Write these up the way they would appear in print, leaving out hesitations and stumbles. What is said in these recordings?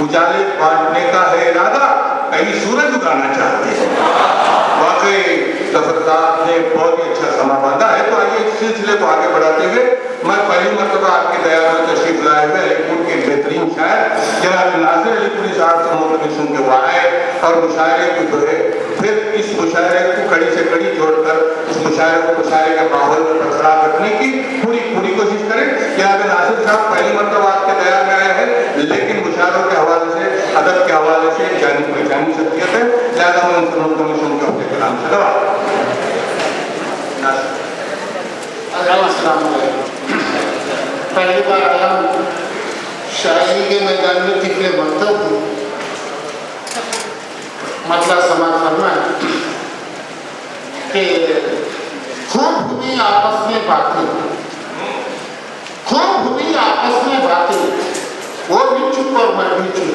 उजाले बांटने का है इरादा, कहीं सूरज उगाना चाहते हैं। वाकई जफर साहब ने बहुत ही अच्छा समा बांधा है। तो आइए इस सिलसिले को आगे बढ़ाते हुए मैं पहली मरतबा आपकी दया में तशरीफ लाए हुए अलीपुर के बेहतरीन शायर जनाब नासिर अलीपुरी साहब से मुल्तवी सुन के वो आए और मुशायरे को जो है फिर इस मुशायरे को कड़ी से कड़ी जोड़कर इस मुशायरे को मुशायरे के माहौल में बरकरार रखने की पूरी कोशिश करें। जनाब नासिर साहब पहली मरतबा आपके दया में आए हैं, लेकिन मुशायरों के हवाले से, अदब के हवाले से जानी पहचानी शख्सियत है, लिहाजा मैं उनसे मुल्तवी सुन के अपने कलाम से दवा। पहली बार आया हूँ शायरी के मैदान में, कितने मकतब हूँ मतलब समाज फरमाए कि खूब हुई आपस में बातें, खूब हुई आपस में बातें, वो भी चुप और मैं भी चुप।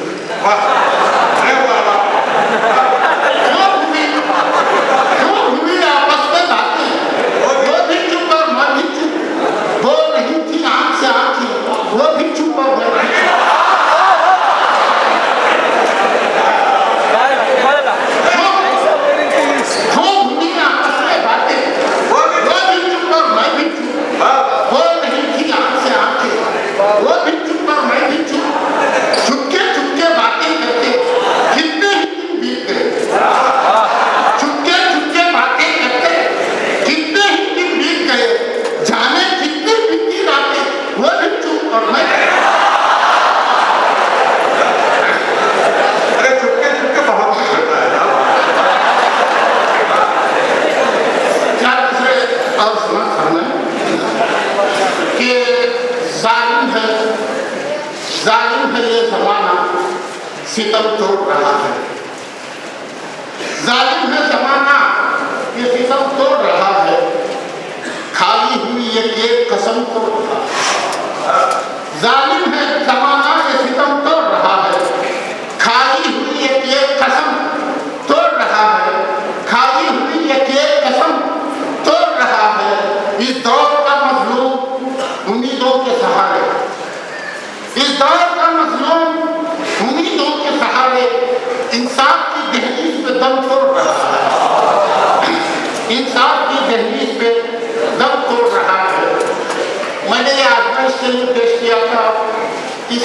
खूब हुई आपस में बातें, वो भी चुप और मैं भी चुप। वो नहीं थी आंख से आंखें, वो भी चुप और मैं भी चुप। खूब हुई आपस में बातें, वो भी चुप और मैं भी चुप। वो नहीं थी आंख से आंखें, वो भी चुप और मैं भी चुप। चुपके चुपके बातें करते कितने ही दिन बीत गए, चुपके चुपके बातें करते कितने ही दिन बीत गए, जाने कितनी बीती रातें, वो भी चुप और मैं। अरे चुपके चुपके बहुत कुछ होता है ना। क्या दूसरे और सुना करना कि जालिम है ये जमाना, सितम तोड़ रहा है। जालिम है जमाना, ये सितम तोड़ रहा है। खाली हुई ये केक कसम तोड़ रहा है। जालिम है जमाना, ये सितम तोड़ रहा है। खाली हुई ये केक कसम तोड़ रहा है। खाली हुई ये केक कसम तोड़ रहा है। इस दौर का मजलूम उम्मीदों के सहारे, इस दौर का मजलूम उम्मीदों के सहारे इंसाफ की दहलीज पे दम तोड़ रहा है। इंसाफ की दहलीज पे दम तोड़ रहा है। मैंने ये आजमाइश के लिए पेश किया था, इस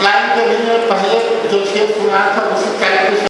लाइन के लिए पहले जो शेर सुनाया था उसी कैरेक्टर